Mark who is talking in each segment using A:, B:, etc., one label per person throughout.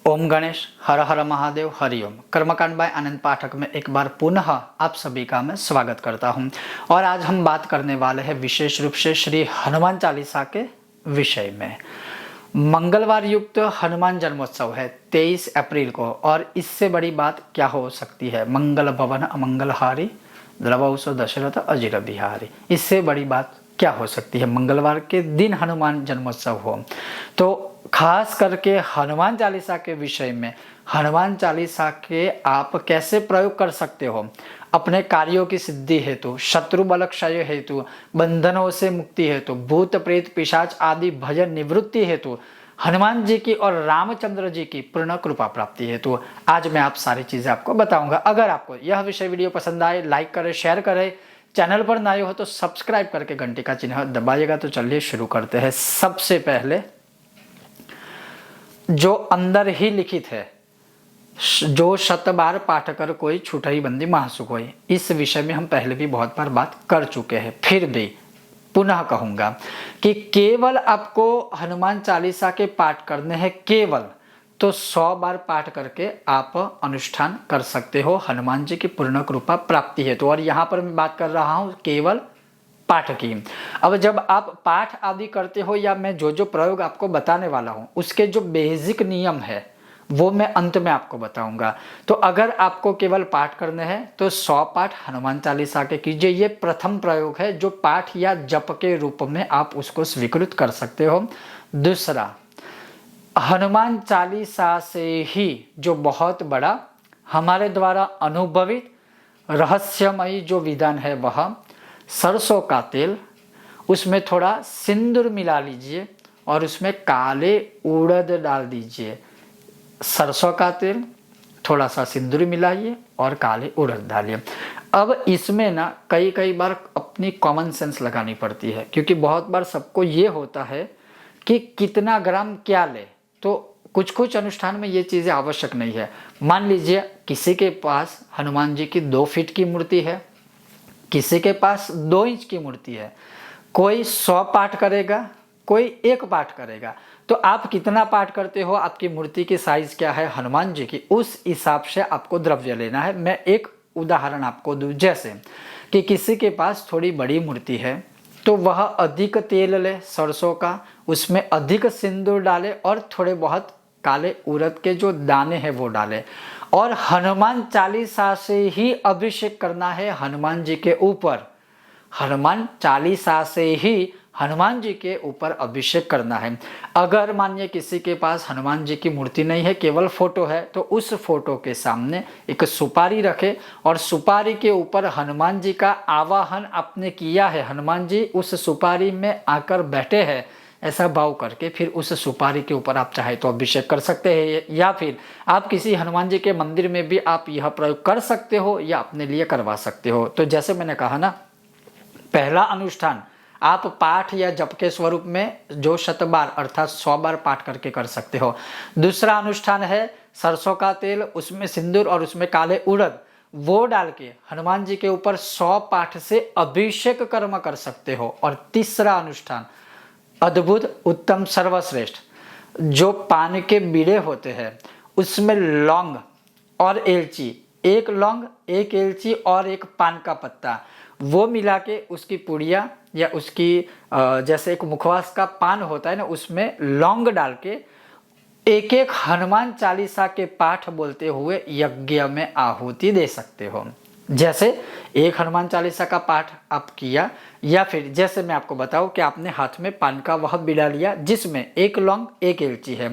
A: ओम गणेश हर हर महादेव हरिओम। कर्मकांड बाय आनंद पाठक में एक बार पुनः आप सभी का मैं स्वागत करता हूं और आज हम बात करने वाले हैं विशेष रूप से श्री हनुमान चालीसा के विषय में। मंगलवार युक्त हनुमान जन्मोत्सव है 23 अप्रैल को और इससे बड़ी बात क्या हो सकती है। मंगल भवन अमंगलहारी द्रवौसो दशरथ अजिर बिहारी, इससे बड़ी बात क्या हो सकती है। मंगलवार के दिन हनुमान जन्मोत्सव हो तो खास करके हनुमान चालीसा के विषय में, हनुमान चालीसा के आप कैसे प्रयोग कर सकते हो अपने कार्यों की सिद्धि हेतु, शत्रु बल क्षय हेतु, बंधनों से मुक्ति हेतु, भूत प्रेत पिशाच आदि भजन निवृत्ति हेतु, हनुमान जी की और रामचंद्र जी की पूर्ण कृपा प्राप्ति हेतु आज मैं आप सारी चीजें आपको बताऊंगा। अगर आपको यह विषय वीडियो पसंद आए लाइक करें, शेयर करें, चैनल पर नए हो तो सब्सक्राइब करके घंटी का चिन्ह दबाइएगा। तो चलिए शुरू करते हैं। सबसे पहले जो अंदर ही लिखित है, जो शत बार पाठ कर कोई छूटई बंदी महासुख होई, इस विषय में हम पहले भी बहुत बार बात कर चुके हैं, फिर भी पुनः कहूंगा कि केवल आपको हनुमान चालीसा के पाठ करने हैं केवल, तो 100 बार पाठ करके आप अनुष्ठान कर सकते हो हनुमान जी की पूर्ण कृपा प्राप्ति है। तो और यहाँ पर मैं बात कर रहा हूँ केवल पाठ की। अब जब आप पाठ आदि करते हो या मैं जो जो प्रयोग आपको बताने वाला हूँ उसके जो बेसिक नियम है वो मैं अंत में आपको बताऊंगा। तो अगर आपको केवल पाठ करने हैं तो 100 पाठ हनुमान चालीसा के कीजिए। ये प्रथम प्रयोग है जो पाठ या जप के रूप में आप उसको स्वीकृत कर सकते हो। दूसरा, हनुमान चालीसा से ही जो बहुत बड़ा हमारे द्वारा अनुभवित रहस्यमयी जो विधान है वह सरसों का तेल, उसमें थोड़ा सिंदूर मिला लीजिए और उसमें काले उड़द डाल दीजिए। सरसों का तेल, थोड़ा सा सिंदूर मिलाइए और काले उड़द डालिए। अब इसमें ना कई बार अपनी कॉमन सेंस लगानी पड़ती है, क्योंकि बहुत बार सबको ये होता है कि कितना ग्राम क्या ले, तो कुछ अनुष्ठान में ये चीज़ें आवश्यक नहीं है। मान लीजिए किसी के पास हनुमान जी की 2 फीट की मूर्ति है, किसी के पास 2 इंच की मूर्ति है, कोई 100 पाठ करेगा, कोई 1 पाठ करेगा। तो आप कितना पाठ करते हो, आपकी मूर्ति की साइज क्या है हनुमान जी की, उस हिसाब से आपको द्रव्य लेना है। मैं एक उदाहरण आपको दूं, जैसे कि किसी के पास थोड़ी बड़ी मूर्ति है तो वह अधिक तेल ले सरसों का, उसमें अधिक सिंदूर डाले और थोड़े बहुत काले उड़द के जो दाने हैं वो डाले और हनुमान चालीसा से ही अभिषेक करना है हनुमान जी के ऊपर। हनुमान चालीसा से ही हनुमान जी के ऊपर अभिषेक करना है। अगर मानिए किसी के पास हनुमान जी की मूर्ति नहीं है, केवल फोटो है, तो उस फोटो के सामने एक सुपारी रखे और सुपारी के ऊपर हनुमान जी का आवाहन आपने किया है, हनुमान जी उस सुपारी में आकर बैठे हैं, ऐसा भाव करके फिर उस सुपारी के ऊपर आप चाहे तो अभिषेक कर सकते हैं। या फिर आप किसी हनुमान जी के मंदिर में भी आप यह प्रयोग कर सकते हो या अपने लिए करवा सकते हो। तो जैसे मैंने कहा ना, पहला अनुष्ठान आप पाठ या जप के स्वरूप में जो 100 बार अर्थात 100 बार पाठ करके कर सकते हो। दूसरा अनुष्ठान है सरसों का तेल, उसमें सिंदूर और उसमें काले उड़द, वो डाल के हनुमान जी के ऊपर 100 पाठ से अभिषेक कर्म कर सकते हो। और तीसरा अनुष्ठान अद्भुत उत्तम सर्वश्रेष्ठ, जो पान के बीड़े होते हैं उसमें लौंग और एलची, 1 लौंग 1 एलची और 1 पान का पत्ता, वो मिला के उसकी पुड़िया या उसकी जैसे एक मुखवास का पान होता है ना, उसमें लौंग डाल के एक हनुमान चालीसा के पाठ बोलते हुए यज्ञ में आहुति दे सकते हो। जैसे एक हनुमान चालीसा का पाठ आप किया, या फिर जैसे मैं आपको बताऊं कि आपने हाथ में पान का वह बीड़ा लिया जिसमें 1 लौंग 1 इलायची है,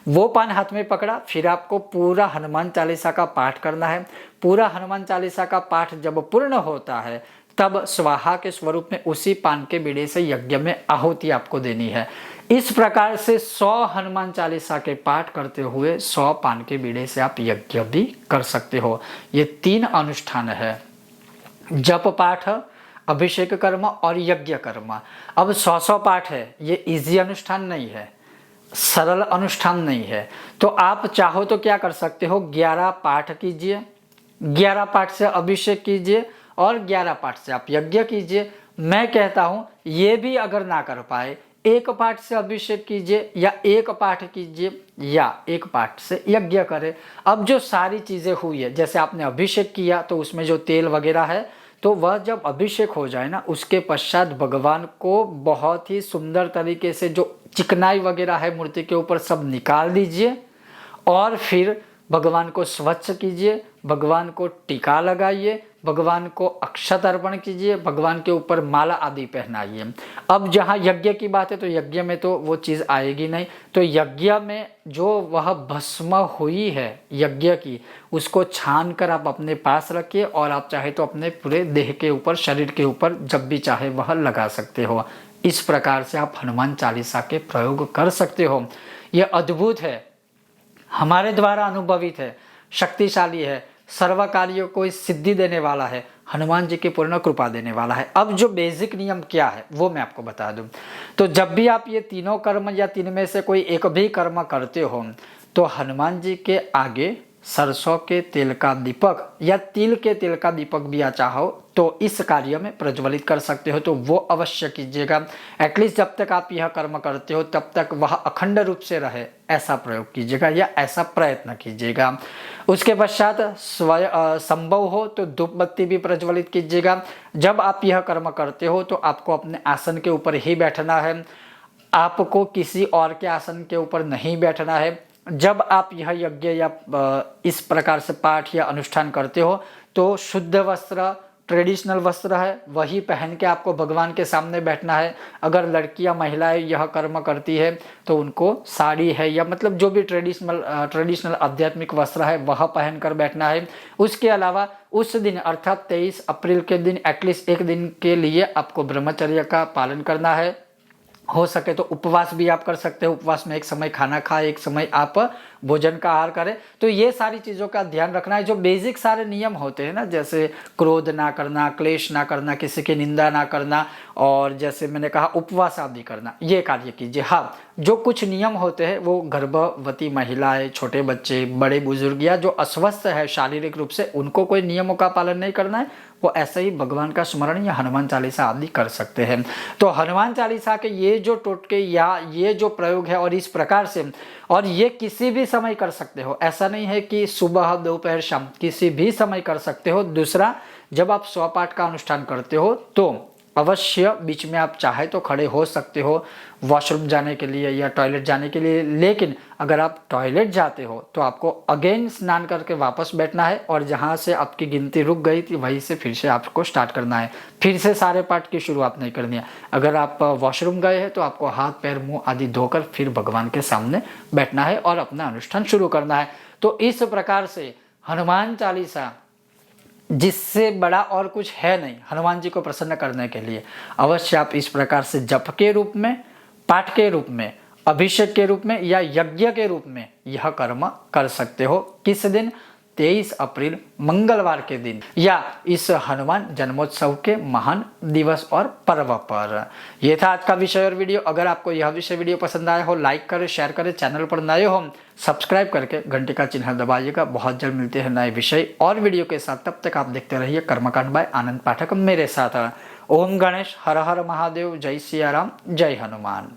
A: वो पान हाथ में पकड़ा, फिर आपको पूरा हनुमान चालीसा का पाठ करना है। पूरा हनुमान चालीसा का पाठ जब पूर्ण होता है तब स्वाहा के स्वरूप में उसी पान के बीड़े से यज्ञ में आहुति आपको देनी है। इस प्रकार से 100 हनुमान चालीसा के पाठ करते हुए 100 पान के बीड़े से आप यज्ञ भी कर सकते हो। ये 3 अनुष्ठान है, जप पाठ, अभिषेक कर्म और यज्ञ कर्म। अब 100 पाठ है, ये इजी अनुष्ठान नहीं है, सरल अनुष्ठान नहीं है। तो आप चाहो तो क्या कर सकते हो, 11 पाठ कीजिए, 11 पाठ से अभिषेक कीजिए और 11 पाठ से आप यज्ञ कीजिए। मैं कहता हूं ये भी अगर ना कर पाए, एक पाठ से अभिषेक कीजिए या एक पाठ कीजिए या एक पाठ से यज्ञ करें। अब जो सारी चीज़ें हुई है, जैसे आपने अभिषेक किया तो उसमें जो तेल वगैरह है, तो वह जब अभिषेक हो जाए ना, उसके पश्चात भगवान को बहुत ही सुंदर तरीके से जो चिकनाई वगैरह है मूर्ति के ऊपर सब निकाल दीजिए और फिर भगवान को स्वच्छ कीजिए, भगवान को टीका लगाइए, भगवान को अक्षत अर्पण कीजिए, भगवान के ऊपर माला आदि पहनाइए। अब जहाँ यज्ञ की बात है तो यज्ञ में तो वो चीज़ आएगी नहीं, तो यज्ञ में जो वह भस्म हुई है यज्ञ की, उसको छान कर आप अपने पास रखिए और आप चाहे तो अपने पूरे देह के ऊपर, शरीर के ऊपर जब भी चाहे वह लगा सकते हो। इस प्रकार से आप हनुमान चालीसा के प्रयोग कर सकते हो। यह अद्भुत है, हमारे द्वारा अनुभवित है, शक्तिशाली है, सर्व कार्यों को सिद्धि देने वाला है, हनुमान जी की पूर्ण कृपा देने वाला है। अब जो बेसिक नियम क्या है वो मैं आपको बता दूं। तो जब भी आप ये तीनों कर्म या तीन में से कोई एक भी कर्म करते हो तो हनुमान जी के आगे सरसों के तेल का दीपक या तिल के तेल का दीपक भी आप चाहो तो इस कार्य में प्रज्वलित कर सकते हो, तो वो अवश्य कीजिएगा। एटलीस्ट जब तक आप यह कर्म करते हो तब तक वह अखंड रूप से रहे, ऐसा प्रयोग कीजिएगा या ऐसा प्रयत्न कीजिएगा। उसके पश्चात संभव हो तो धूप बत्ती भी प्रज्वलित कीजिएगा। जब आप यह कर्म करते हो तो आपको अपने आसन के ऊपर ही बैठना है, आपको किसी और के आसन के ऊपर नहीं बैठना है। जब आप यह यज्ञ या इस प्रकार से पाठ या अनुष्ठान करते हो तो शुद्ध वस्त्र, ट्रेडिशनल वस्त्र है वही पहन के आपको भगवान के सामने बैठना है। अगर लड़कियां महिलाएं यह कर्म करती है तो उनको साड़ी है या मतलब जो भी ट्रेडिशनल आध्यात्मिक वस्त्र है वह पहन कर बैठना है। उसके अलावा उस दिन अर्थात 23 अप्रैल के दिन एटलीस्ट एक दिन के लिए आपको ब्रह्मचर्य का पालन करना है। हो सके तो उपवास भी आप कर सकते हो, उपवास में एक समय खाना खाए, एक समय आप भोजन का आहार करें। तो ये सारी चीज़ों का ध्यान रखना है। जो बेसिक सारे नियम होते हैं ना, जैसे क्रोध ना करना, क्लेश ना करना, किसी की निंदा ना करना और जैसे मैंने कहा उपवास आदि करना, ये कार्य कीजिए। हाँ, जो कुछ नियम होते हैं वो गर्भवती महिलाएं, छोटे बच्चे, बड़े बुजुर्ग या जो अस्वस्थ है शारीरिक रूप से, उनको कोई नियमों का पालन नहीं करना है, वो ऐसे ही भगवान का स्मरण या हनुमान चालीसा आदि कर सकते हैं। तो हनुमान चालीसा के ये जो टोटके या ये जो प्रयोग है और इस प्रकार से, और ये किसी भी समय कर सकते हो, ऐसा नहीं है कि सुबह दोपहर शाम, किसी भी समय कर सकते हो। दूसरा, जब आप स्वपाठ का अनुष्ठान करते हो तो अवश्य बीच में आप चाहे तो खड़े हो सकते हो वॉशरूम जाने के लिए या टॉयलेट जाने के लिए, लेकिन अगर आप टॉयलेट जाते हो तो आपको अगेन स्नान करके वापस बैठना है और जहाँ से आपकी गिनती रुक गई थी वहीं से फिर से आपको स्टार्ट करना है, फिर से सारे पाठ की शुरुआत नहीं करनी है। अगर आप वॉशरूम गए हैं तो आपको हाथ पैर मुंह आदि धोकर फिर भगवान के सामने बैठना है और अपना अनुष्ठान शुरू करना है। तो इस प्रकार से हनुमान चालीसा, जिससे बड़ा और कुछ है नहीं हनुमान जी को प्रसन्न करने के लिए, अवश्य आप इस प्रकार से जप के रूप में, पाठ के रूप में, अभिषेक के रूप में या यज्ञ के रूप में यह कर्म कर सकते हो। किस दिन? 23 अप्रैल मंगलवार के दिन या इस हनुमान जन्मोत्सव के महान दिवस और पर्व पर। यह था आज का विषय और वीडियो। अगर आपको यह विषय वीडियो पसंद आया हो, लाइक करें, शेयर करें, चैनल पर नए हो सब्सक्राइब करके घंटे का चिन्ह दबाइएगा। बहुत जल्द मिलते हैं नए विषय और वीडियो के साथ, तब तक आप देखते रहिए कर्मकांड बाय आनंद पाठक मेरे साथ। ओम गणेश, हर हर महादेव, जय सिया राम, जय हनुमान।